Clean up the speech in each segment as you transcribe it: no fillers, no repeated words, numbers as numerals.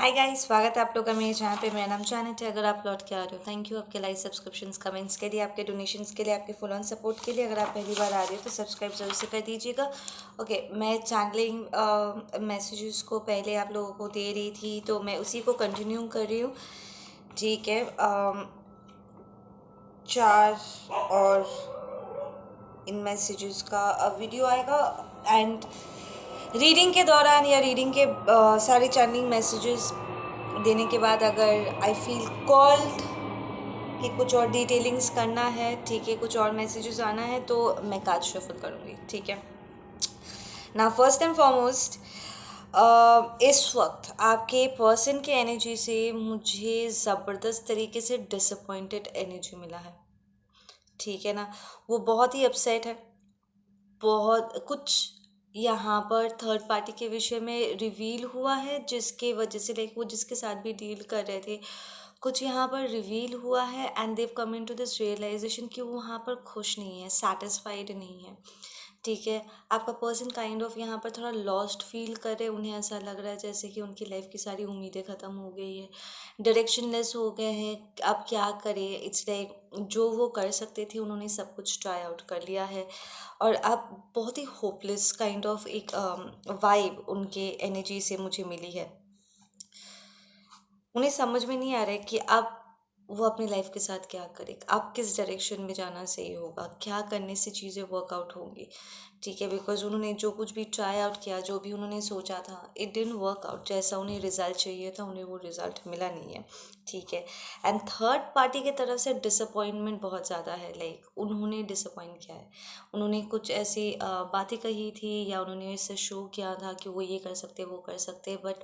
Hi guys, स्वागत है आप लोग का मेरे चैनल पे। मेरा नाम जानत है। अगर आप लौट के आ रहे हो, थैंक यू आपके लाइक, सब्सक्रिप्शंस, कमेंट्स के लिए, आपके डोनेशंस के लिए, आपके फुल ऑन सपोर्ट के लिए। अगर आप पहली बार आ रहे हो तो सब्सक्राइब जरूर से कर दीजिएगा। ओके, मैं चैनलिंग मैसेजेस को पहले आप लोगों को दे रही थी, तो मैं उसी को कंटिन्यू कर रही हूँ। ठीक है, 4 और इन मैसेजेस का वीडियो आएगा। एंड रीडिंग के दौरान या रीडिंग के सारे चैनलिंग मैसेजेस देने के बाद अगर आई फील कॉल्ड कि कुछ और डिटेलिंग्स करना है, ठीक है, कुछ और मैसेजेस आना है, तो मैं कार्ड शफल करूँगी। ठीक है ना। फर्स्ट एंड फॉरमोस्ट, इस वक्त आपके पर्सन के एनर्जी से मुझे ज़बरदस्त तरीके से डिसअपॉइंटेड एनर्जी मिला है। ठीक है ना, वो बहुत ही अपसेट है। बहुत कुछ यहाँ पर थर्ड पार्टी के विषय में रिवील हुआ है, जिसके वजह से लाइक वो जिसके साथ भी डील कर रहे थे, कुछ यहाँ पर रिवील हुआ है। And they've come into this realization कि वो वहाँ पर खुश नहीं है, सेटिस्फाइड नहीं है। ठीक है, आपका पर्सन काइंड ऑफ यहाँ पर थोड़ा लॉस्ट फील कर रहे हैं। उन्हें ऐसा लग रहा है जैसे कि उनकी लाइफ की सारी उम्मीदें ख़त्म हो गई है, डायरेक्शनलेस हो गए हैं। अब क्या करें, इट्स लाइक जो वो कर सकते थे उन्होंने सब कुछ ट्राई आउट कर लिया है। और अब बहुत ही होपलेस काइंड ऑफ एक वाइब उनके एनर्जी से मुझे मिली है। उन्हें समझ में नहीं आ रहा है कि अब वो अपनी लाइफ के साथ क्या करे, आप किस डायरेक्शन में जाना सही होगा, क्या करने से चीज़ें वर्कआउट होंगी। ठीक है, बिकॉज उन्होंने जो कुछ भी ट्राई आउट किया, जो भी उन्होंने सोचा था, इट डिडंट वर्क आउट। जैसा उन्हें रिजल्ट चाहिए था, उन्हें वो रिजल्ट मिला नहीं है। ठीक है, एंड थर्ड पार्टी की तरफ से डिसअपॉइंटमेंट बहुत ज़्यादा है। लाइक उन्होंने डिसअपॉइंट किया है। उन्होंने कुछ ऐसी बातें कही थी, या उन्होंने इससे शो किया था कि वो ये कर सकते, वो कर सकते, but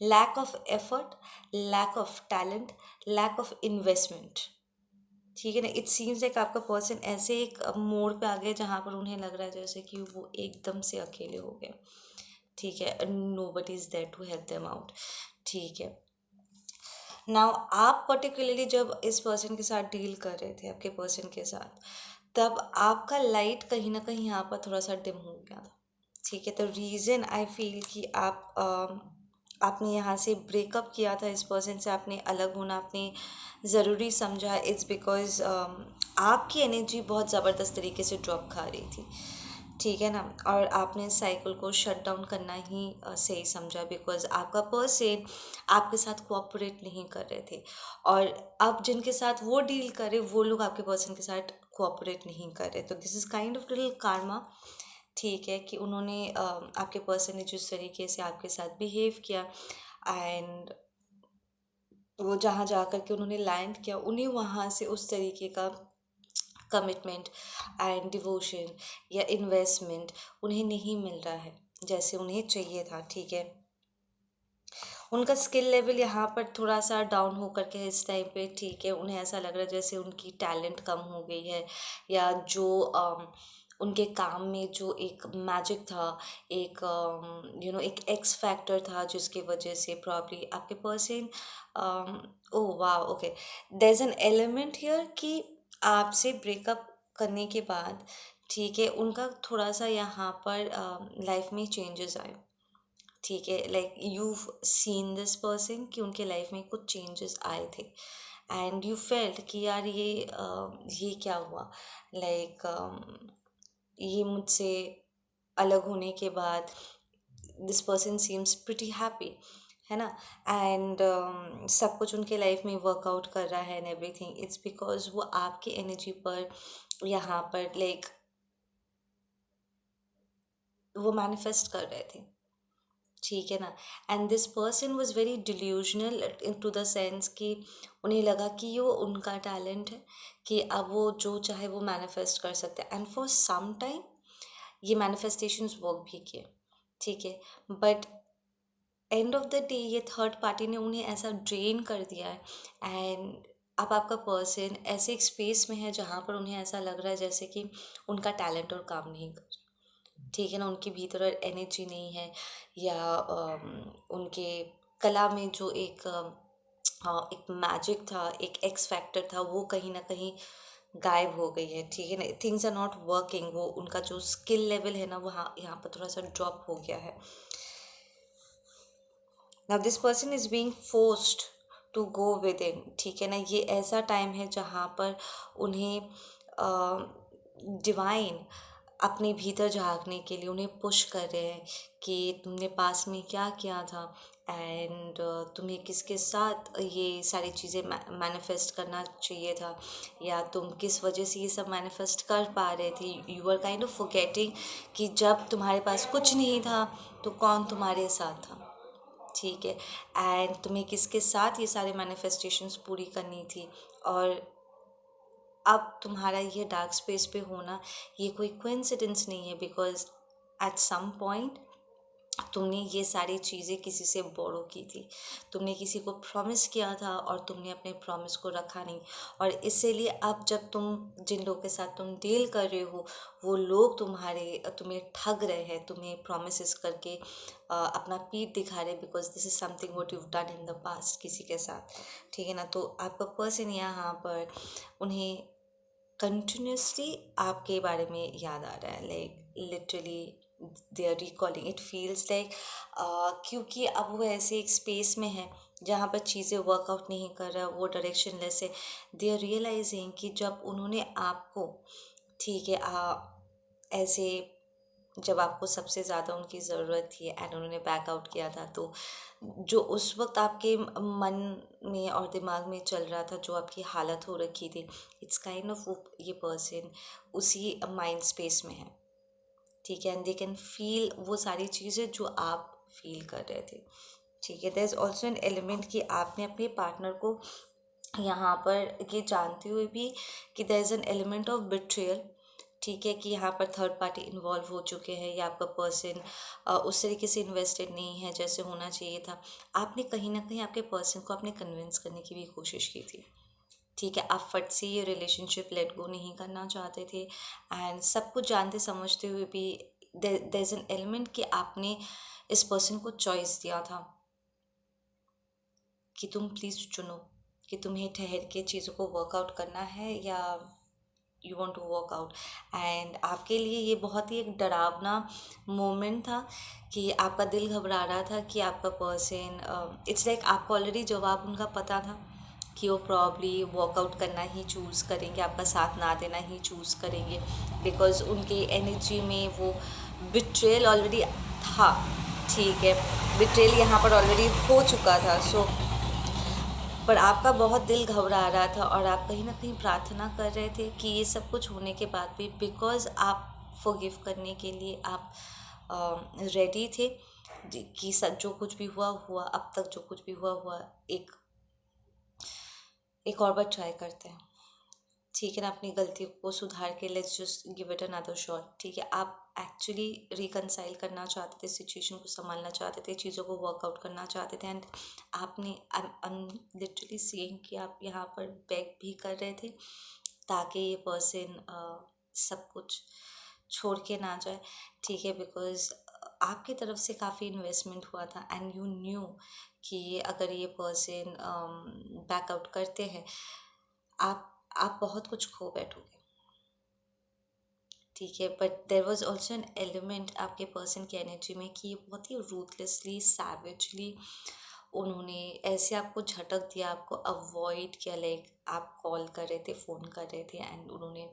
lack of effort, lack of talent, lack of investment. ठीक है ना, इट सीम्स लाइक आपका पर्सन ऐसे एक मोड़ पे आ गया जहाँ पर उन्हें लग रहा है जैसे कि वो एकदम से अकेले हो गए। ठीक है, nobody is there to help them out. ठीक है, नाउ आप पर्टिकुलरली जब इस पर्सन के साथ डील कर रहे थे, आपके पर्सन के साथ, तब आपका लाइट कहीं ना कहीं यहाँ पर थोड़ा सा डिम हो गया था। ठीक है, तो रीज़न आई फील कि आपने यहाँ से ब्रेकअप किया था, इस पर्सन से आपने अलग होना आपने ज़रूरी समझा। इट्स बिकॉज आपकी एनर्जी बहुत ज़बरदस्त तरीके से ड्रॉप खा रही थी। ठीक है ना, और आपने साइकिल को शट डाउन करना ही सही समझा, बिकॉज आपका पर्सन आपके साथ कोऑपरेट नहीं कर रहे थे। और अब जिनके साथ वो डील करे, वो लोग आपके पर्सन के साथ कोऑपरेट नहीं कर रहे। तो this is kind of little Karma. ठीक है, कि उन्होंने आपके पर्सन ने जिस तरीके से आपके साथ बिहेव किया, एंड वो जहाँ जा कर के उन्होंने लैंड किया, उन्हें वहाँ से उस तरीके का कमिटमेंट एंड डिवोशन या इन्वेस्टमेंट उन्हें नहीं मिल रहा है जैसे उन्हें चाहिए था। ठीक है, उनका स्किल लेवल यहाँ पर थोड़ा सा डाउन हो करके है इस टाइम पे। ठीक है, उन्हें ऐसा लग रहा है जैसे उनकी टैलेंट कम हो गई है, या जो उनके काम में जो एक मैजिक था, एक एक एक्स फैक्टर था, जिसकी वजह से प्रॉब्ली आपके पर्सन, ओ वाह, okay, there is an element here कि आपसे ब्रेकअप करने के बाद, ठीक है, उनका थोड़ा सा यहाँ पर लाइफ में चेंजेस आए। ठीक है, like you seen this person कि उनके लाइफ में कुछ चेंजेस आए थे, एंड यू फेल्ट कि यार ये क्या हुआ। लाइक ये मुझसे अलग होने के बाद this person seems pretty happy, है ना। एंड सब कुछ उनके लाइफ में वर्कआउट कर रहा है एंड एवरीथिंग। इट्स बिकॉज वो आपकी एनर्जी पर यहाँ पर लाइक वो मैनिफेस्ट कर रहे थे। ठीक है ना, and this person was very delusional in to the sense कि उन्हें लगा कि ये वो उनका टैलेंट है, कि अब वो जो चाहे वो मैनिफेस्ट कर सकते हैं। एंड फॉर सम टाइम ये मैनिफेस्टेशंस वर्क भी किए। ठीक है, but end of the day ये थर्ड पार्टी ने उन्हें ऐसा ड्रेन कर दिया है। एंड अब आपका पर्सन ऐसे एक स्पेस में है जहाँ पर उन्हें ऐसा लग रहा है जैसे कि उनका टैलेंट और काम नहीं कर। ठीक है ना, उनके भीतर एनर्जी नहीं है, या उनके कला में जो एक मैजिक था, एक एक्स फैक्टर था, वो कहीं ना कहीं गायब हो गई है। ठीक है ना, थिंग्स आर नॉट वर्किंग। वो उनका जो स्किल लेवल है ना, वहाँ यहाँ पर थोड़ा सा ड्रॉप हो गया है। Now this person is being forced to go within, ठीक है ना। ये ऐसा टाइम है जहाँ पर उन्हें डिवाइन अपने भीतर झांकने के लिए उन्हें पुश कर रहे हैं कि तुमने पास में क्या किया था, एंड तुम्हें किसके साथ ये सारी चीज़ें मैनिफेस्ट करना चाहिए था, या तुम किस वजह से ये सब मैनिफेस्ट कर पा रहे थे। You are kind of forgetting कि जब तुम्हारे पास कुछ नहीं था तो कौन तुम्हारे साथ था, ठीक है। एंड तुम्हें किसके साथ ये सारे मैनिफेस्टेशंस पूरी करनी थी, और अब तुम्हारा ये डार्क स्पेस पे होना ये कोई कोइंसिडेंस नहीं है, बिकॉज एट सम पॉइंट तुमने ये सारी चीज़ें किसी से बोरो की थी, तुमने किसी को प्रॉमिस किया था और तुमने अपने प्रॉमिस को रखा नहीं। और इसीलिए अब जब तुम जिन लोगों के साथ तुम डील कर रहे हो वो लोग तुम्हें ठग रहे हैं, तुम्हें प्रॉमिसेस करके अपना पीठ दिखा रहे, because this is something what you done in the past किसी के साथ, ठीक है ना। तो आपका पर्सन यहाँ पर उन्हें कंटिन्यूसली आपके बारे में याद आ रहा है, like literally they are recalling, it feels like, क्योंकि अब वो ऐसे एक स्पेस में है जहाँ पर चीज़ें वर्कआउट नहीं कर रहा, वो डायरेक्शन लेस है। दे आर रियलाइजिंग कि जब उन्होंने आपको, ठीक है, ऐसे जब आपको सबसे ज़्यादा उनकी ज़रूरत थी एंड उन्होंने बैक आउट किया था, तो जो उस वक्त आपके मन में और दिमाग में चल रहा था, जो आपकी हालत हो रखी थी, इट्स काइंड ऑफ वो ये पर्सन उसी माइंड स्पेस में है, ठीक है। एंड दे कैन फील वो सारी चीज़ें जो आप फील कर रहे थे, ठीक है। There is also an element कि आपने अपने पार्टनर को यहाँ पर ये जानते हुए भी कि there is an element of betrayal, ठीक है, कि यहाँ पर थर्ड पार्टी इन्वॉल्व हो चुके हैं, या आपका पर्सन उस तरीके से इन्वेस्टेड नहीं है जैसे होना चाहिए था। आपने कहीं ना कहीं आपके पर्सन को आपने कन्विंस करने की भी कोशिश की थी, ठीक है। आप फट से ये रिलेशनशिप लेट गो नहीं करना चाहते थे, एंड सब कुछ जानते समझते हुए भी देयर इज़ एन एलिमेंट कि आपने इस पर्सन को चॉइस दिया था कि तुम प्लीज़ चुनो कि तुम्हें ठहर के चीज़ों को वर्कआउट करना है या you want to work out. And आपके लिए ये बहुत ही एक डरावना मोमेंट था कि आपका दिल घबरा रहा था कि आपका पर्सन, इट्स लाइक आपको ऑलरेडी जवाब उनका पता था कि वो प्रॉब्ली वर्कआउट करना ही चूज़ करेंगे, आपका साथ ना देना ही चूज़ करेंगे, बिकॉज उनके एनर्जी में वो बिट्रेल ऑलरेडी था, ठीक है। बिट्रेल यहाँ पर ऑलरेडी हो चुका था। सो पर आपका बहुत दिल घबरा रहा था और आप कहीं ना कहीं प्रार्थना कर रहे थे कि ये सब कुछ होने के बाद भी, बिकॉज आप फॉरगिव करने के लिए आप रेडी थे कि सब जो कुछ भी हुआ हुआ, अब तक जो कुछ भी हुआ हुआ, एक एक और बार ट्राई करते हैं, ठीक है ना। अपनी गलती को सुधार के let's just give it another shot, ठीक है। आप एक्चुअली रिकनसाइल करना चाहते थे, सिचुएशन को संभालना चाहते थे, चीज़ों को वर्कआउट करना चाहते थे, एंड आपने लिटरली सीइंग कि आप यहाँ पर बेग भी कर रहे थे ताकि ये पर्सन सब कुछ छोड़ के ना जाए, ठीक है। बिकॉज आपकी तरफ से काफ़ी इन्वेस्टमेंट हुआ था एंड यू न्यू कि अगर ये पर्सन बैकआउट करते हैं, आप आप बहुत कुछ खो बैठोगे, ठीक है। But there was also an element आपके पर्सन की एनर्जी में कि ये बहुत ही रूथलेसली सैवेजली उन्होंने ऐसे आपको झटक दिया, आपको अवॉइड किया, लाइक आप कॉल कर रहे थे, फ़ोन कर रहे थे, एंड उन्होंने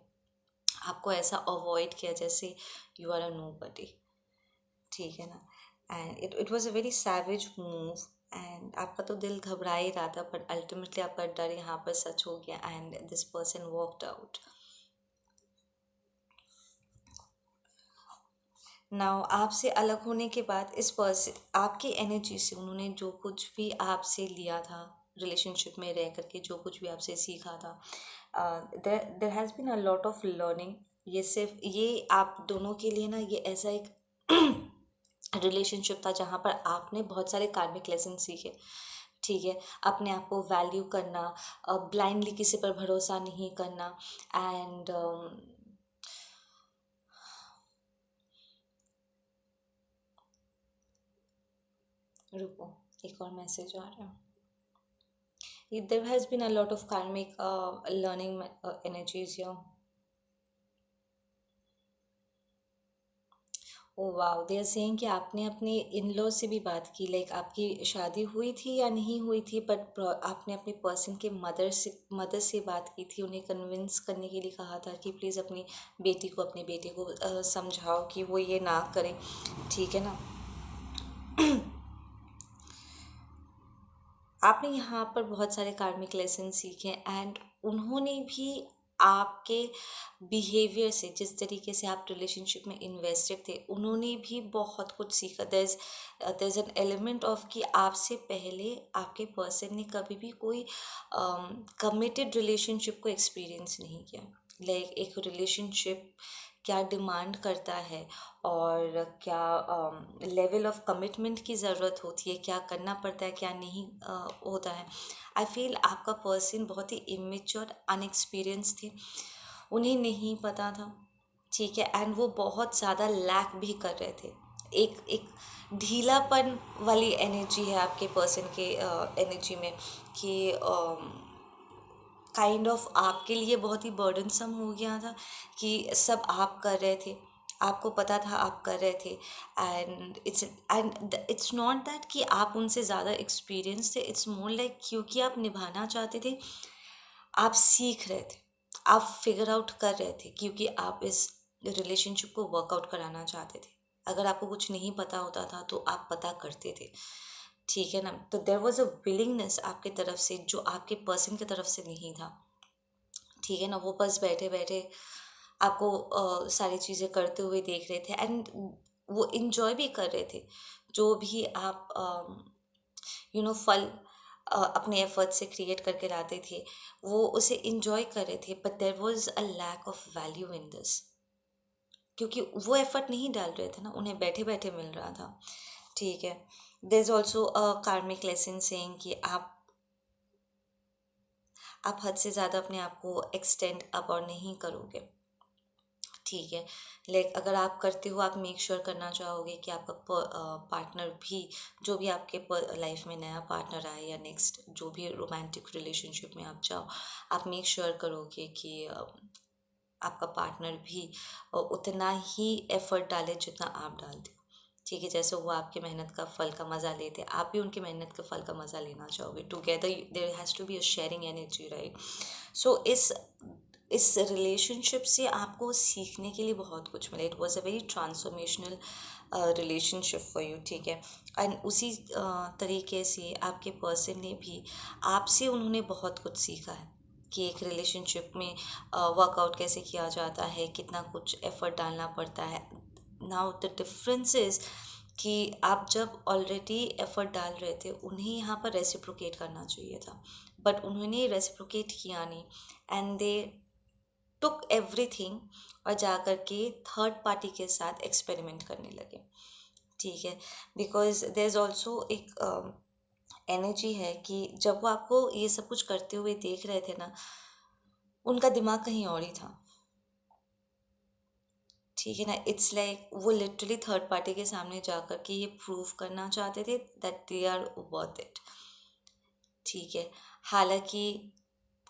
आपको ऐसा अवॉइड किया जैसे यू आर अ नो बडी, ठीक है ना। And it was a very savage move, and आपका तो दिल घबरा ही रहा था, बट अल्टीमेटली आपका डर यहाँ पर सच हो गया and this person walked out. Now आपसे अलग होने के बाद इस पर्सन आपकी एनर्जी से उन्होंने जो कुछ भी आपसे लिया था, रिलेशनशिप में रह करके जो कुछ भी आपसे सीखा था, there has been a lot of learning. ये सिर्फ ये आप दोनों के लिए ना, ये ऐसा एक रिलेशनशिप था जहाँ पर आपने बहुत सारे कार्मिक लेसन सीखे, ठीक है। अपने आप को वैल्यू करना, ब्लाइंडली किसी पर भरोसा नहीं करना, एंड रुको, एक और मैसेज आ रहा है। There has been a lot of karmic learning energies here. Oh wow, they are saying कि आपने अपने इन लॉ से भी बात की, लाइक आपकी शादी हुई थी या नहीं हुई थी, बट आपने अपने पर्सन के मदर से बात की थी, उन्हें कन्विंस करने के लिए कहा था कि प्लीज़ अपने बेटे को समझाओ कि वो ये ना करें, ठीक है ना। आपने यहाँ पर बहुत सारे कार्मिक लेसन सीखे, एंड उन्होंने भी आपके बिहेवियर से, जिस तरीके से आप रिलेशनशिप में इन्वेस्टेड थे, उन्होंने भी बहुत कुछ सीखा। There is an element of कि आपसे पहले आपके पर्सन ने कभी भी कोई कमिटेड रिलेशनशिप को एक्सपीरियंस नहीं किया। लाइक एक रिलेशनशिप क्या डिमांड करता है, और क्या लेवल ऑफ कमिटमेंट की ज़रूरत होती है, क्या करना पड़ता है, क्या नहीं होता है। आई फील आपका पर्सन बहुत ही इमेच्योर, अनएक्सपीरियंस थे, उन्हें नहीं पता था, ठीक है, एंड वो बहुत ज़्यादा लैक भी कर रहे थे। एक एक ढीलापन वाली एनर्जी है आपके पर्सन के एनर्जी में, कि काइंड ऑफ आपके लिए बहुत ही बर्डनसम हो गया था कि सब आप कर रहे थे, आपको पता था आप कर रहे थे, एंड इट्स नॉट दैट कि आप उनसे ज़्यादा एक्सपीरियंस थे, इट्स मोर लाइक क्योंकि आप निभाना चाहते थे, आप सीख रहे थे, आप फिगर आउट कर रहे थे, क्योंकि आप इस रिलेशनशिप को वर्कआउट कराना चाहते थे। अगर आपको कुछ नहीं पता होता था तो आप पता करते थे, ठीक है ना। तो देर वॉज अ विलिंगनेस आपके तरफ से जो आपके पर्सन की तरफ से नहीं था, ठीक है ना। वो बस बैठे बैठे आपको सारी चीज़ें करते हुए देख रहे थे, एंड वो इन्जॉय भी कर रहे थे जो भी आप फल अपने एफर्ट से क्रिएट करके लाते थे, वो उसे इन्जॉय कर रहे थे, but there was a lack of value in this, क्योंकि वो एफर्ट नहीं डाल रहे थे ना, उन्हें बैठे बैठे मिल रहा था, ठीक है। देर इज ऑल्सो अ कार्मिक लेसन सेइंग कि आप हद से ज़्यादा अपने आप को एक्सटेंड अब और नहीं करोगे, ठीक है। लाइक अगर आप करते हो, आप मेक श्योर करना चाहोगे कि आपका पार्टनर भी, जो भी आपके लाइफ में नया पार्टनर आए या नेक्स्ट जो भी रोमांटिक रिलेशनशिप में आप जाओ, आप मेक श्योर करोगे कि आपका पार्टनर भी उतना ही एफर्ट डाले जितना आप डालते हो, ठीक है। जैसे वो आपके मेहनत का फल का मज़ा लेते, आप भी उनकी मेहनत का फल का मज़ा लेना चाहोगे। Together there has to be a sharing energy, right. So इस रिलेशनशिप से आपको सीखने के लिए बहुत कुछ मिला। It was a very transformational relationship for you, ठीक है। एंड उसी तरीके से आपके पर्सन ने भी आपसे, उन्होंने बहुत कुछ सीखा है कि एक रिलेशनशिप में वर्कआउट कैसे किया जाता है, कितना कुछ एफर्ट डालना पड़ता है। नाउ द डिफरेंस इज कि आप जब ऑलरेडी एफर्ट डाल रहे थे, उन्हें यहाँ पर रेसिप्रोकेट करना चाहिए था, बट उन्होंने रेसिप्रोकेट किया नहीं, एंड दे टुक एवरीथिंग और जा कर के थर्ड पार्टी के साथ एक्सपेरिमेंट करने लगे, ठीक है। बिकॉज देर इज़ ऑल्सो एक एनर्जी है कि जब वो आपको ये सब कुछ करते हुए देख रहे थे ना, उनका दिमाग कहीं और ही था, ठीक है ना। इट्स लाइक वो लिटरली थर्ड पार्टी के सामने जाकर के ये प्रूव करना चाहते थे that they are worth it, ठीक है। हालांकि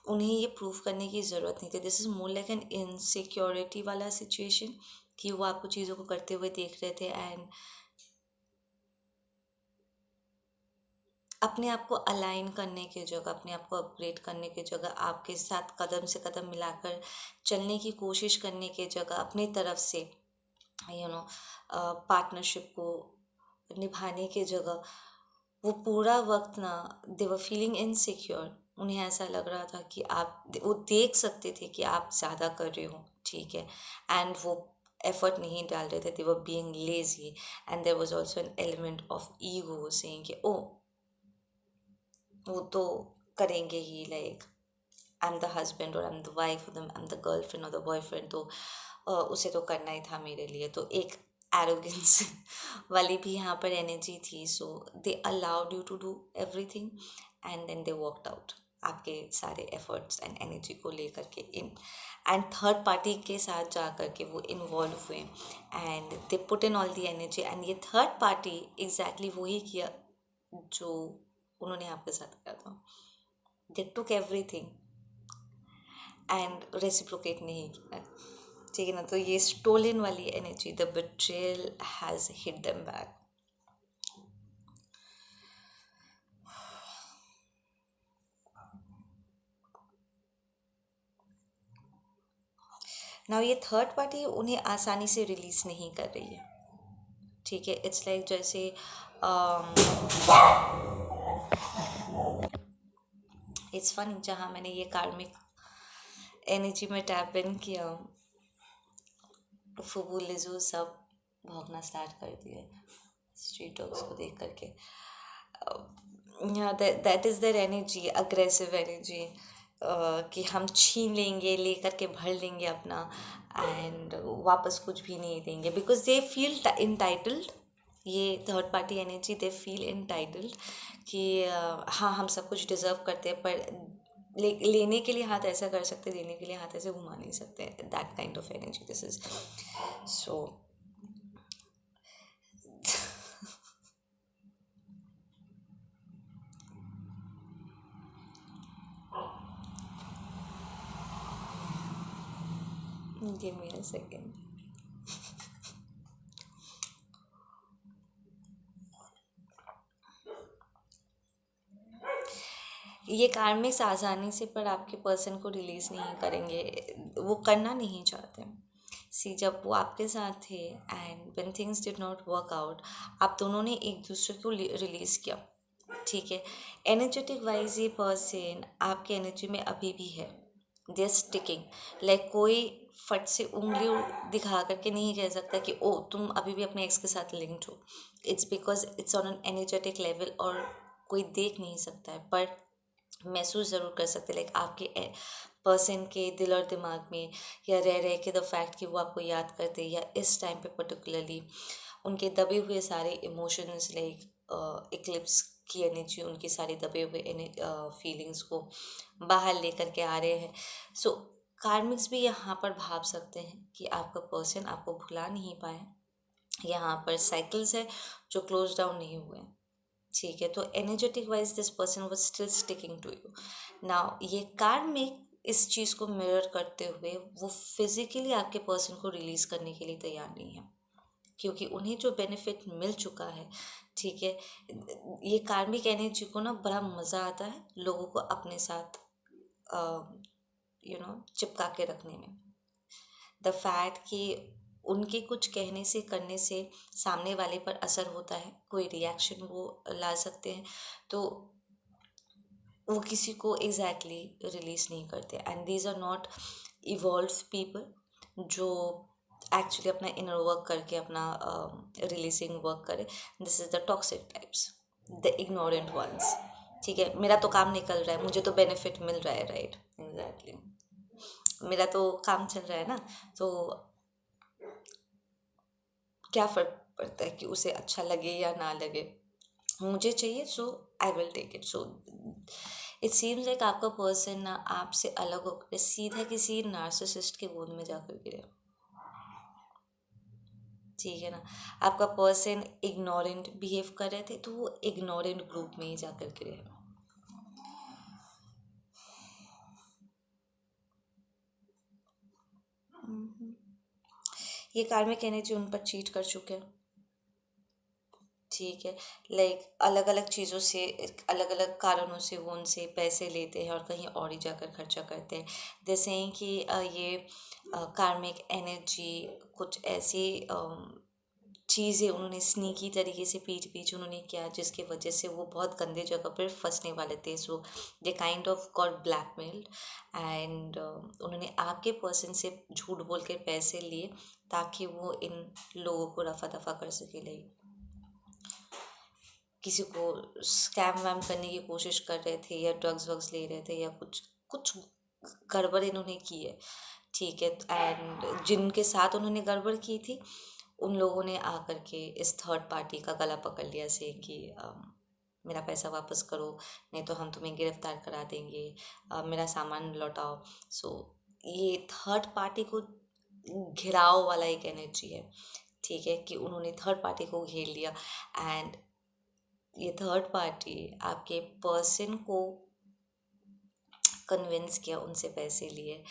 उन्हें ये प्रूव करने की ज़रूरत नहीं थी। This is more like an insecurity वाला सिचुएशन कि वो आपको चीज़ों को करते हुए देख रहे थे, एंड अपने आप को अलाइन करने की जगह, अपने आप को अपग्रेड करने की जगह, आपके साथ कदम से कदम मिलाकर चलने की कोशिश करने की जगह, अपनी तरफ से पार्टनरशिप को निभाने की जगह, वो पूरा वक्त ना दे वर फीलिंग इनसिक्योर। उन्हें ऐसा लग रहा था कि वो देख सकते थे कि आप ज़्यादा कर रहे हो, ठीक है, एंड वो एफर्ट नहीं डाल रहे थे, they were being lazy, and there was also an element of ego saying कि ओ वो तो करेंगे ही, like I am the husband और I am the wife, I am the girlfriend और द बॉयफ्रेंड, तो उसे तो करना ही था मेरे लिए, तो एक एरोगेंस वाली भी यहाँ पर एनर्जी थी। So they allowed you to do everything, and then they worked out आपके सारे एफर्ट्स एंड एनर्जी को लेकर के इन, एंड थर्ड पार्टी के साथ जा कर के वो इन्वॉल्व हुए, and they put in all the energy, and ये थर्ड पार्टी एग्जैक्टली वही किया जो उन्होंने आपके साथ किया था। दे टुक एवरीथिंग एंड रेसिप्रोकेट नहीं किया, ठीक है ना। तो ये स्टोलन वाली energy, the betrayal has hit them back. Now ये थर्ड पार्टी उन्हें आसानी से रिलीज नहीं कर रही है, ठीक है। इट्स लाइक जैसे इट्स फनी, जहाँ मैंने ये कार्मिक एनर्जी में टैप इन किया, फुबू लिजू सब भौंकना स्टार्ट कर दिए स्ट्रीट डॉग्स को देख करके। That is their energy, aggressive energy, कि हम छीन लेंगे, लेकर के भर लेंगे अपना, एंड वापस कुछ भी नहीं देंगे, बिकॉज दे फील इंटाइटल्ड। ये third party energy, they feel entitled कि हाँ हम सब कुछ डिजर्व करते हैं, पर लेने के लिए हाथ ऐसा कर सकते, देने के लिए हाथ ऐसे घुमा नहीं सकते। That kind of energy this is. So give me a second. ये कार्मिक्स आसानी से पर आपके पर्सन को रिलीज नहीं करेंगे, वो करना नहीं चाहते। सी, जब वो आपके साथ थे and when things did not work out, आप दोनों ने एक दूसरे को रिलीज किया, ठीक है। एनर्जेटिक वाइज ये पर्सन आपके एनर्जी में अभी भी है, दे आर स्टिकिंग। लाइक कोई फट से उंगली दिखा करके नहीं कह सकता कि ओ तुम अभी भी अपने एक्स के साथ लिंक्ड हो। It's because it's on an energetic level, और कोई देख नहीं सकता है पर महसूस ज़रूर कर सकते। लाइक आपके पर्सन के दिल और दिमाग में, या रह रहे के द फैक्ट कि वो आपको याद करते, या इस टाइम पे पर्टिकुलरली उनके दबे हुए सारे इमोशंस, लाइक इक्लिप्स की एनर्जी, उनकी सारी दबे हुए फीलिंग्स को बाहर लेकर के आ रहे हैं। सो कार्मिक्स भी यहाँ पर भाप सकते हैं कि आपका पर्सन आपको भुला नहीं पाए, यहाँ पर साइकिल्स है जो क्लोज डाउन नहीं हुए, ठीक है। तो energetic wise this person was still sticking to you. Now ये कार्मिक इस चीज़ को मिरर करते हुए वो फिजिकली आपके पर्सन को रिलीज करने के लिए तैयार नहीं है, क्योंकि उन्हें जो बेनिफिट मिल चुका है, ठीक है। ये कार्मिक एनर्जी को ना बड़ा मज़ा आता है लोगों को अपने साथ चिपका के रखने में। द फैक्ट कि उनके कुछ कहने से, करने से सामने वाले पर असर होता है, कोई रिएक्शन वो ला सकते हैं, तो वो किसी को एग्जैक्टली रिलीज नहीं करते। And these are not evolve people जो एक्चुअली अपना इनर वर्क करके अपना रिलीजिंग वर्क करे। This is the toxic types, the ignorant ones, ठीक है। मेरा तो काम निकल रहा है, मुझे तो बेनिफिट मिल रहा है, राइट, एग्जैक्टली, मेरा तो काम चल रहा है ना, तो क्या फ़र्क पड़ता है कि उसे अच्छा लगे या ना लगे, मुझे चाहिए, so I will take it. So it seems like आपका पर्सन ना आपसे अलग होकर सीधा किसी नार्सिसिस्ट के गोद में जाकर गिरे, ठीक है ना। आपका पर्सन इग्नोरेंट बिहेव कर रहे थे, तो वो इग्नोरेंट ग्रुप में ही जाकर गिरे। ये कार्मिक एनर्जी उन पर चीट कर चुके हैं, ठीक है। लाइक अलग अलग चीज़ों से, अलग अलग कारणों से वो उनसे पैसे लेते हैं और कहीं और ही जाकर खर्चा करते हैं। जैसे ही कि ये कार्मिक एनर्जी कुछ ऐसी चीज़ें उन्होंने स्नीकी तरीके से पीठ पीछे उन्होंने किया, जिसकी वजह से वो बहुत गंदे जगह पर फंसने वाले थे। So they kind of got blackmailed, and उन्होंने आपके पर्सन से झूठ बोल के पैसे लिए ताकि वो इन लोगों को रफा दफा कर सके। लाइक किसी को स्कैम वैम करने की कोशिश कर रहे थे, या ड्रग्स वग्स ले रहे थे, या कुछ कुछ गड़बड़ इन्होंने की है, ठीक है। एंड जिनके साथ उन्होंने गड़बड़ की थी, उन लोगों ने आकर के इस थर्ड पार्टी का गला पकड़ लिया से कि मेरा पैसा वापस करो, नहीं तो हम तुम्हें गिरफ्तार करा देंगे, मेरा सामान लौटाओ। सो ये थर्ड पार्टी को घिराव वाला एक एनर्जी है, ठीक है, कि उन्होंने थर्ड पार्टी को घेर लिया। एंड ये थर्ड पार्टी आपके पर्सन को कन्विंस किया, उनसे पैसे लिए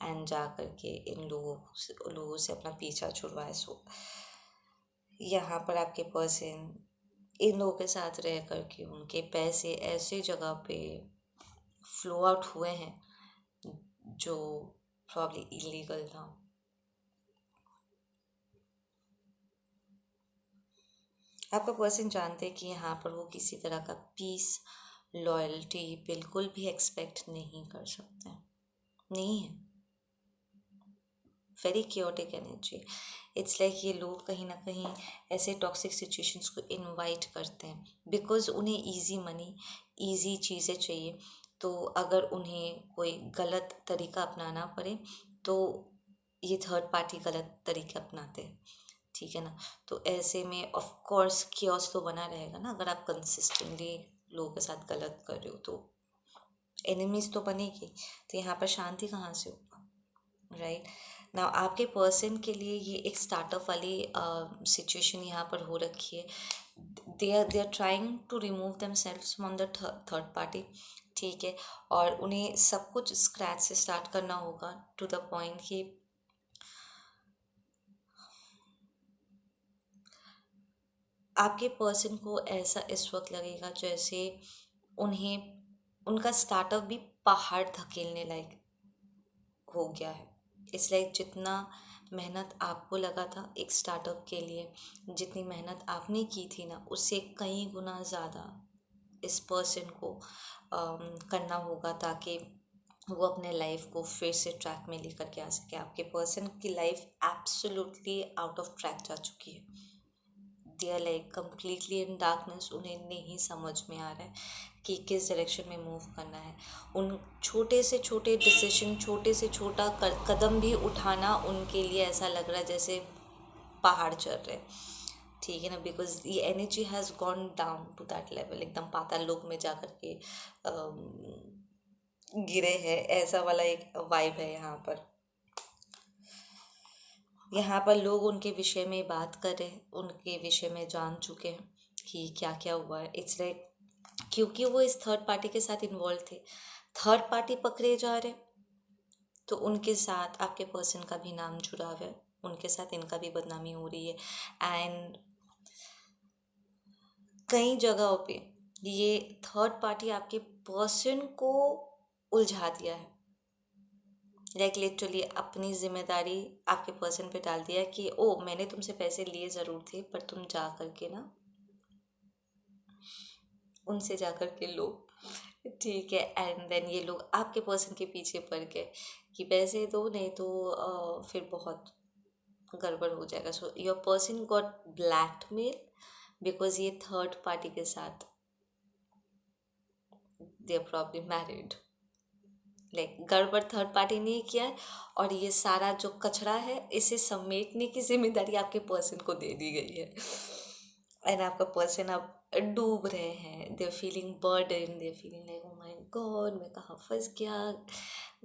एंड जा कर के इन लोगों से अपना पीछा छुड़वाया। सो यहाँ पर आपके पर्सन इन लोगों के साथ रह कर के उनके पैसे ऐसे जगह पे फ्लो आउट हुए हैं जो प्रॉब्ली इलीगल था। आपका पर्सन जानते हैं कि यहाँ पर वो किसी तरह का पीस, लॉयल्टी बिल्कुल भी एक्सपेक्ट नहीं कर सकते, नहीं है। Very chaotic energy. It's like ये लोग कहीं ना कहीं ऐसे टॉक्सिक सिचुएशंस को इनवाइट करते हैं बिकॉज उन्हें इजी मनी, इजी चीज़ें चाहिए। तो अगर उन्हें कोई गलत तरीका अपनाना पड़े तो ये थर्ड पार्टी गलत तरीके अपनाते हैं, ठीक है ना। तो ऐसे में ऑफ कोर्स कियोस तो बना रहेगा ना। अगर आप कंसिस्टेंटली लोगों के साथ गलत कर रहे हो तो एनिमीज तो बनेगी। तो यहाँ पर शांति कहाँ से होगा, राइट ना। आपके पर्सन के लिए ये एक स्टार्टअप वाली सिचुएशन यहाँ पर हो रखी है। They are trying to remove themselves from the third party, ठीक है। और उन्हें सब कुछ स्क्रैच से स्टार्ट करना होगा टू द पॉइंट कि आपके पर्सन को ऐसा इस वक्त लगेगा जैसे उन्हें उनका स्टार्टअप भी पहाड़ धकेलने लायक हो गया है। इट्स लाइक जितना मेहनत आपको लगा था एक स्टार्टअप के लिए, जितनी मेहनत आपने की थी ना, उससे कई गुना ज़्यादा इस पर्सन को करना होगा ताकि वो अपने लाइफ को फिर से ट्रैक में लेकर के आ सके। आपके पर्सन की life absolutely out of track जा चुकी है। They are like completely in darkness. उन्हें नहीं समझ में आ रहा है कि किस डायरेक्शन में मूव करना है। उन छोटे से छोटे डिसीजन, छोटे से छोटा कदम भी उठाना उनके लिए ऐसा लग रहा है जैसे पहाड़ चढ़ रहे, ठीक है ना। बिकॉज ये energy has gone down to that level, एकदम पाताल लोक में जा कर के गिरे हैं, ऐसा वाला एक वाइब है यहाँ पर। यहाँ पर लोग उनके विषय में बात कर रहे हैं, उनके विषय में जान चुके हैं कि क्या क्या हुआ है। इट्स लाइक क्योंकि वो इस थर्ड पार्टी के साथ इन्वॉल्व थे, थर्ड पार्टी पकड़े जा रहे, तो उनके साथ आपके पर्सन का भी नाम जुड़ा हुआ है, उनके साथ इनका भी बदनामी हो रही है। एंड कई जगहों पे ये थर्ड पार्टी आपके पर्सन को उलझा दिया है। लाइक लिटरली अपनी जिम्मेदारी आपके पर्सन पे डाल दिया कि ओ मैंने तुमसे पैसे लिए ज़रूर थे पर तुम जा कर के ना उनसे जा कर के लो, ठीक है। एंड देन ये लोग आपके पर्सन के पीछे पड़ गए कि पैसे दो नहीं तो फिर बहुत गड़बड़ हो जाएगा। So your person got blackmail because ये थर्ड पार्टी के साथ they are probably married. Like गड़बड़ थर्ड पार्टी ने किया है और ये सारा जो कचरा है इसे समेटने की जिम्मेदारी आपके पर्सन को दे दी गई है। एंड आपका पर्सन अब डूब रहे हैं, they are feeling burden, they are feeling like oh my God मैं कहाँ फंस गया,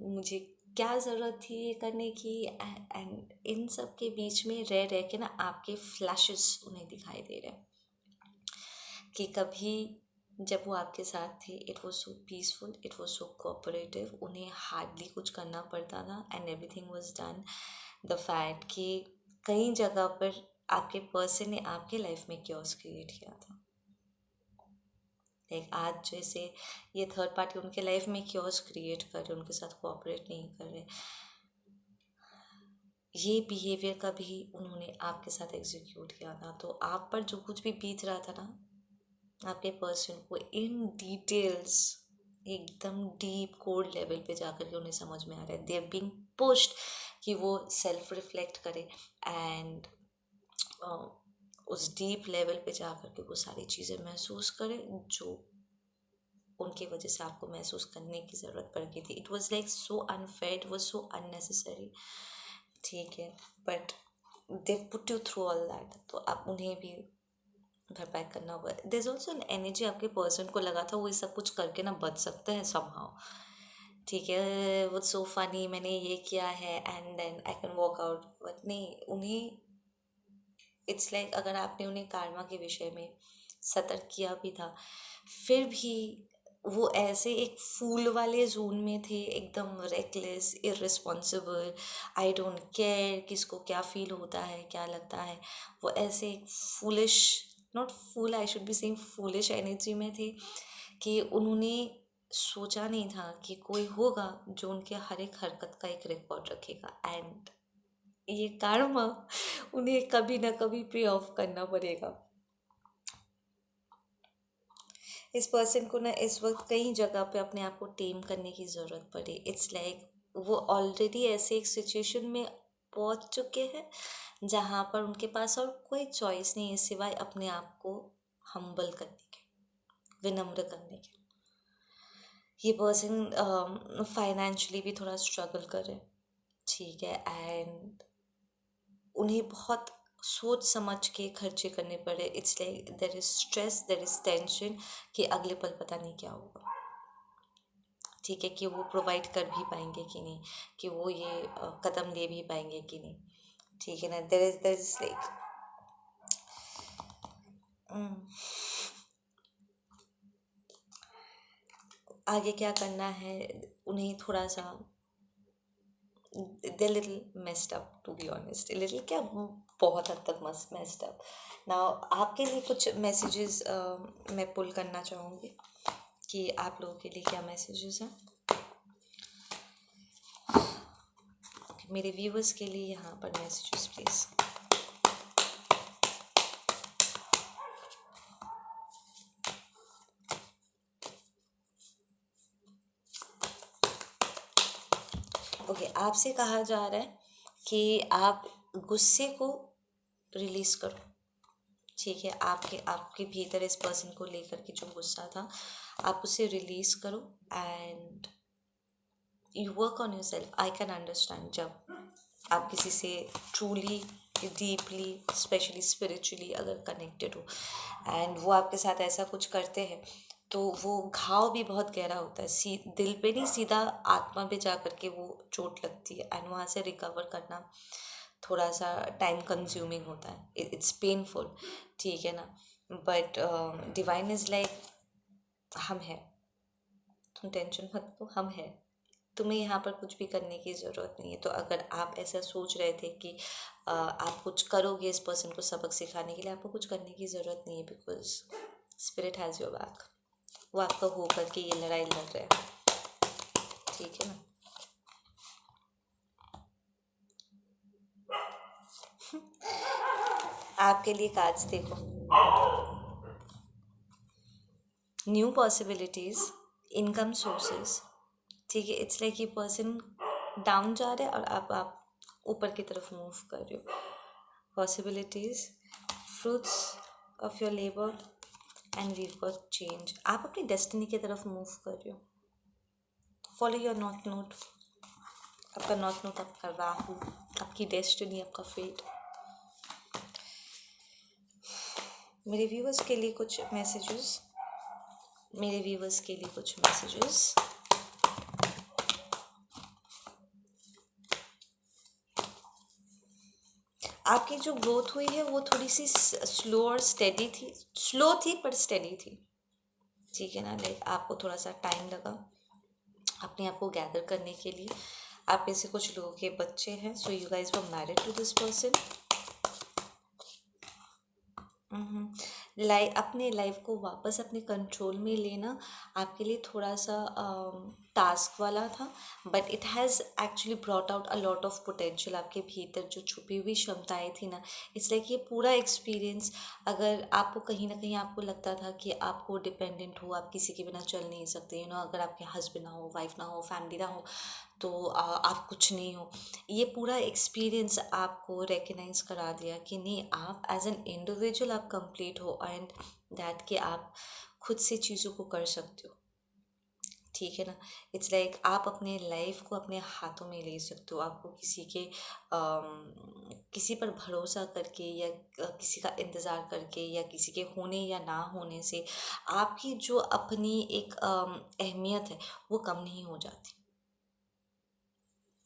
मुझे क्या ज़रूरत थी ये करने की। एंड इन सब के बीच में रह रह के ना आपके फ्लैशेस उन्हें दिखाई दे रहे हैं कि कभी जब वो आपके साथ थे it was so peaceful, it was so cooperative, उन्हें हार्डली कुछ करना पड़ता था and everything was done. The fact कि कई जगह पर आपके पर्सन ने आपके लाइफ में क्योस क्रिएट किया था। लाइक आज जैसे ये थर्ड पार्टी उनके लाइफ में क्योस क्रिएट कर रहे, उनके साथ कोऑपरेट नहीं कर रहे, ये बिहेवियर का भी उन्होंने आपके साथ एग्जीक्यूट किया था। तो आप पर जो कुछ भी बीत रहा था ना, आपके पर्सन को इन डिटेल्स एकदम डीप कोड लेवल पे जाकर के उन्हें समझ में आ रहा है। दे आर बीइंग पुश्ड कि वो सेल्फ रिफ्लेक्ट करे एंड उस डीप लेवल पे जाकर के वो सारी चीज़ें महसूस करें जो उनकी वजह से आपको महसूस करने की ज़रूरत पड़ गई थी। It was like so unfair, it was so unnecessary, ठीक है। But they put you through all that, तो आप उन्हें भी भरपाई करना होगा। There is also an energy आपके पर्सन को लगा था वो ये सब कुछ करके ना बच सकते हैं समहाउ, ठीक है। वो सो फनी मैंने ये किया है and then I can walk out, but नहीं, उन्हें इट्स लाइक अगर आपने उन्हें कार्मा के विषय में सतर्क किया भी था फिर भी वो ऐसे एक फूल वाले जोन में थे, एकदम reckless, irresponsible, I don't care किसको क्या फील होता है, क्या लगता है। वो ऐसे एक foolish, not fool, I should be saying foolish energy में थे कि उन्होंने सोचा नहीं था कि कोई होगा जो उनके हर एक हरकत का एक रिकॉर्ड रखेगा, एंड ये कार्मा उन्हें कभी ना कभी पे ऑफ करना पड़ेगा। इस पर्सन को ना इस वक्त कई जगह पे अपने आप को टेम करने की ज़रूरत पड़ी। इट्स लाइक वो ऑलरेडी ऐसे एक सिचुएशन में पहुंच चुके हैं जहाँ पर उनके पास और कोई चॉइस नहीं है सिवाय अपने आप को हम्बल करने के, विनम्र करने के। ये पर्सन फाइनेंशियली भी थोड़ा स्ट्रगल करे, ठीक है, एंड उन्हें बहुत सोच समझ के खर्चे करने पड़े। It's like there is stress, there is tension कि अगले पल पता नहीं क्या होगा, ठीक है, कि वो प्रोवाइड कर भी पाएंगे कि नहीं, कि वो ये कदम ले भी पाएंगे कि नहीं, ठीक है ना। देर इज लाइक आगे क्या करना है उन्हें थोड़ा सा, they little messed up to be honest, little क्या, बहुत हद तक मस्त मेस्ड अप। ना आपके लिए कुछ मैसेजेस मैं पुल करना चाहूँगी कि आप लोगों के लिए क्या मैसेजेस हैं मेरे व्यूअर्स के लिए, यहाँ पर मैसेजेस प्लीज़। ओके, आपसे कहा जा रहा है कि आप गुस्से को रिलीज़ करो, ठीक है। आपके आपके भीतर इस पर्सन को लेकर के जो गुस्सा था आप उसे रिलीज़ करो, and you work on your self. I can understand जब आप किसी से ट्रूली, डीपली, स्पेशली स्पिरिचुअली अगर कनेक्टेड हो एंड वो आपके साथ ऐसा कुछ करते हैं तो वो घाव भी बहुत गहरा होता है, दिल पे नहीं, सीधा आत्मा पे जा करके वो चोट लगती है, एंड वहाँ से रिकवर करना थोड़ा सा टाइम कंज्यूमिंग होता है, इट्स पेनफुल, ठीक है ना। बट डिवाइन इज़ लाइक हम हैं, तुम टेंशन मत लो, हम हैं, तुम्हें यहाँ पर कुछ भी करने की ज़रूरत नहीं है। तो अगर आप ऐसा सोच रहे थे कि आप कुछ करोगे इस पर्सन को सबक सिखाने के लिए, आपको कुछ करने की ज़रूरत नहीं है, because spirit has your back. वो आपका हो करके ये लड़ाई लड़ रहा है, ठीक है ना। आपके लिए कार्ड्स देखो, न्यू पॉसिबिलिटीज़, इनकम सोर्सेज, ठीक है। इट्स लाइक ये पर्सन डाउन जा रहा है और आप ऊपर की तरफ मूव कर रहे हो। Possibilities, fruits of your labour, and we've got change. आप अपनी डेस्टिनी की तरफ मूव कर रहे हो। फॉलो योर नॉट नोट, आपका नॉट नोट, आपका राहु, आपकी डेस्टिनी, आपका फेट। मेरे व्यूवर्स के लिए कुछ मैसेजेस, मेरे व्यूवर्स के लिए कुछ मैसेजेस। आपकी जो ग्रोथ हुई है वो थोड़ी सी स्लो और स्टेडी थी, स्लो थी पर स्टेडी थी, ठीक है ना। लाइक आपको थोड़ा सा टाइम लगा अपने आप को गैदर करने के लिए। आप में से कुछ लोगों के बच्चे हैं, so you guys were married to this person. अपने लाइफ को वापस अपने कंट्रोल में लेना आपके लिए थोड़ा सा टास्क वाला था, but it has actually brought out a lot of potential. आपके भीतर जो छुपी हुई क्षमताएं थी ना, इट्स लाइक ये पूरा एक्सपीरियंस, अगर आपको कहीं ना कहीं आपको लगता था कि आपको डिपेंडेंट हो, आप किसी के बिना चल नहीं सकते, अगर आपके हस्बैंड ना हो, वाइफ ना हो, फैमिली ना हो, तो आप कुछ नहीं हो। ये पूरा एक्सपीरियंस आपको रिकग्नाइज करा दिया कि नहीं, आप एज एन इंडिविजुअल आप कंप्लीट हो, एंड दैट कि आप खुद से चीज़ों को कर सकते हो, ठीक है ना। इट्स लाइक आप अपने लाइफ को अपने हाथों में ले सकते हो। आपको किसी पर भरोसा करके या किसी का इंतज़ार करके या किसी के होने या ना होने से आपकी जो अपनी एक अहमियत है वो कम नहीं हो जाती,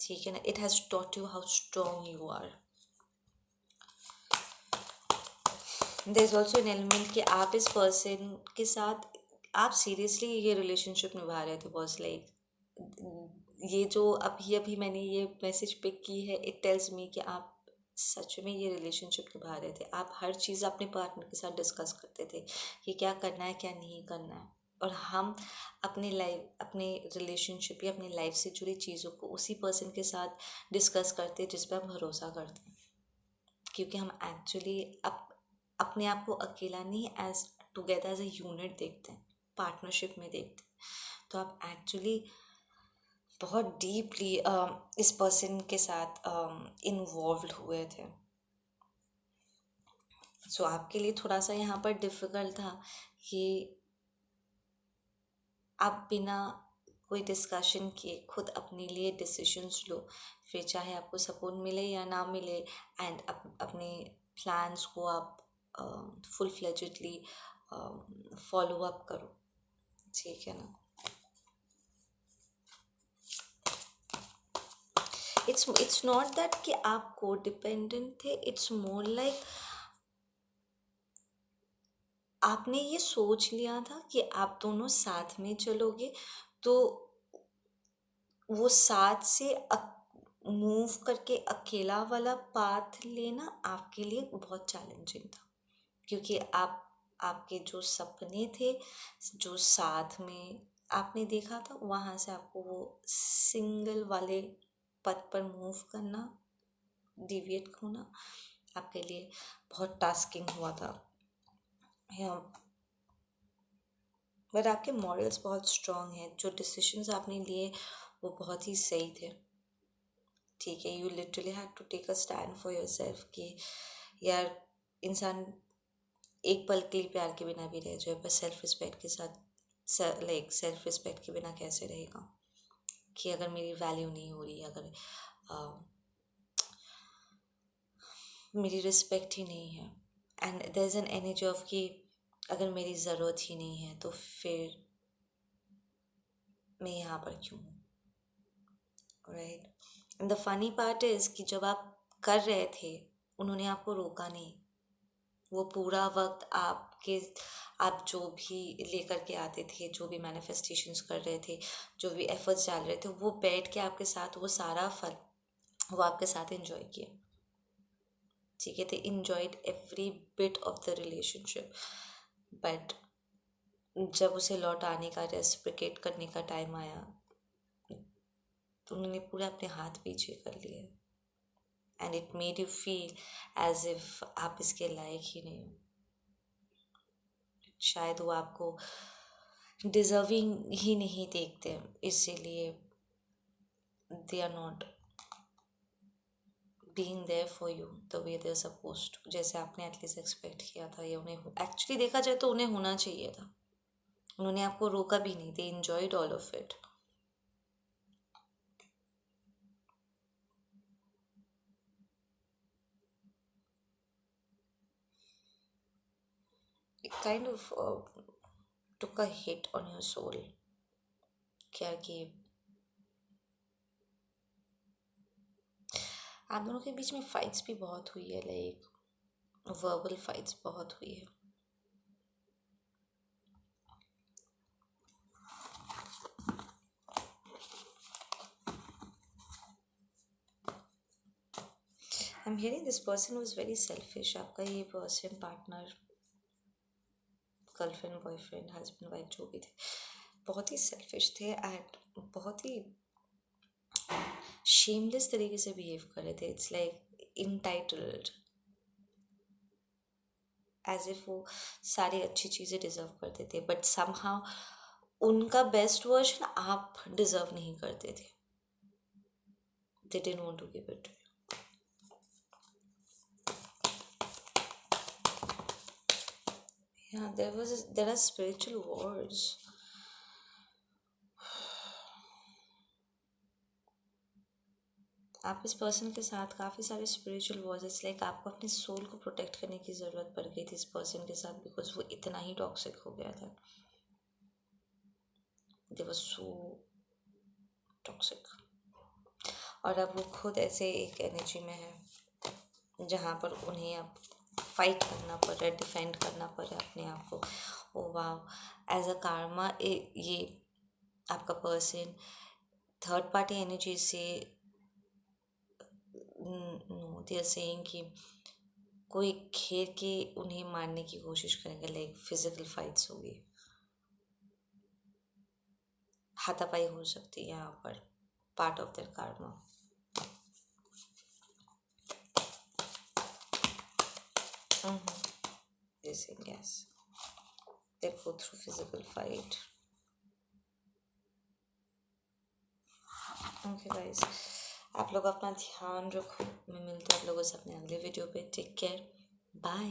ठीक है ना। It has taught you how strong you are. There is also an element कि आप इस पर्सन के साथ आप सीरियसली ये रिलेशनशिप निभा रहे थे बॉस, लाइक ये जो अभी अभी मैंने ये मैसेज पिक की है, इट टेल्स मी कि आप सच में ये रिलेशनशिप निभा रहे थे। आप हर चीज़ अपने पार्टनर के साथ डिस्कस करते थे कि क्या करना है क्या नहीं करना है। और हम अपने लाइफ, अपने रिलेशनशिप या अपनी लाइफ से जुड़ी चीज़ों को उसी पर्सन के साथ डिस्कस करते हैं जिस पर हम भरोसा करते हैं, क्योंकि हम एक्चुअली अपने आप को अकेला नहीं, as together as a unit देखते हैं, पार्टनरशिप में देखते हैं। तो आप एक्चुअली बहुत डीपली इस पर्सन के साथ इन्वॉल्व हुए थे। सो आपके लिए थोड़ा सा यहाँ पर डिफ़िकल्ट था कि आप बिना कोई डिस्कशन किए खुद अपने लिए डिसीजंस लो, फिर चाहे आपको सपोर्ट मिले या ना मिले, एंड अपने प्लान्स को आप फुल फ्लेजेडली फॉलो अप करो, ठीक है ना। इट्स नॉट दैट कि आप को डिपेंडेंट थे, इट्स मोर लाइक आपने ये सोच लिया था कि आप दोनों साथ में चलोगे, तो वो साथ से मूव करके अकेला वाला पाथ लेना आपके लिए बहुत चैलेंजिंग था, क्योंकि आपके जो सपने थे, जो साथ में आपने देखा था, वहाँ से आपको वो सिंगल वाले पथ पर मूव करना, डिविएट होना आपके लिए बहुत टास्किंग हुआ था। बट आपके मॉरल्स बहुत स्ट्रॉन्ग हैं, जो डिसीजंस आपने लिए वो बहुत ही सही थे, ठीक है। You literally had to take a stand for yourself कि यार इंसान एक पल के लिए प्यार के बिना भी रह जाए, पर सेल्फ रिस्पेक्ट के साथ, सेल्फ रिस्पेक्ट के बिना कैसे रहेगा, कि अगर मेरी वैल्यू नहीं हो रही, अगर मेरी रिस्पेक्ट ही नहीं है, and there is an energy of कि अगर मेरी ज़रूरत ही नहीं है तो फिर मैं यहाँ पर क्यों हूँ, right. And the funny part is कि जब आप कर रहे थे उन्होंने आपको रोका नहीं, वो पूरा वक्त आप जो भी लेकर के आते थे, जो भी मैनिफेस्टेशंस कर रहे थे, जो भी एफर्ट्स डाल रहे थे, वो बैठ के आपके साथ वो सारा फल वो आपके साथ एंजॉय किए, ठीक है। they enjoyed every bit of the relationship, but जब उसे लौट आने का, रेसिप्रोकेट करने का टाइम आया, तो उन्होंने पूरे अपने हाथ पीछे कर लिए, and it made you feel as if आप इसके लायक ही नहीं हो। शायद वो आपको डिजर्विंग ही नहीं देखते, इसीलिए they are not being there for you the way they are supposed to, जैसे आपने एटलीस्ट एक्सपेक्ट किया था, या उन्हें एक्चुअली देखा जाए तो उन्हें होना चाहिए था। उन्होंने आपको रोका भी नहीं, they enjoyed all of it. It kind of took a hit on your soul, क्या कि आप दोनों के बीच में फाइट्स भी बहुत हुई है, लाइक वर्बल फाइट्स बहुत हुई है। I am hearing this person was very selfish. आपका ये person, partner, girlfriend, boyfriend, husband, wife, जो भी थे, बहुत ही सेल्फिश थे, एंड बहुत ही शेमलेस तरीके से बिहेव कर रहे थे। It's like entitled, as if वो सारी अच्छी चीज़ें डिजर्व करते थे, बट समहाउ उनका बेस्ट वर्जन आप डिजर्व नहीं करते थे। They didn't want to give it. Yeah, there are spiritual wars. आप इस पर्सन के साथ काफ़ी सारे स्पिरिचुअल वॉर्स, इट्स लाइक आपको अपने सोल को प्रोटेक्ट करने की ज़रूरत पड़ गई थी इस पर्सन के साथ, बिकॉज वो इतना ही टॉक्सिक हो गया था। दे वाज सो टॉक्सिक, और अब वो खुद ऐसे एक एनर्जी में है जहाँ पर उन्हें अब फाइट करना पड़ रहा है, डिफेंड करना पड़ रहा है अपने आप को। ओ वाह, एज अ कार्मा ये आपका पर्सन थर्ड पार्टी एनर्जी से नो दे आर सेइंग कि कोई घेर के उन्हें मारने की कोशिश करेंगे, लाइक फिजिकल फाइट्स होगी, हाथापाई हो सकती है यहाँ पर, part of their Karma. This yes, they go through physical fight. Okay guys, आप लोग अपना ध्यान रखो, मैं मिलती हूँ आप लोगों से अपने अगले वीडियो पे। Take care, bye.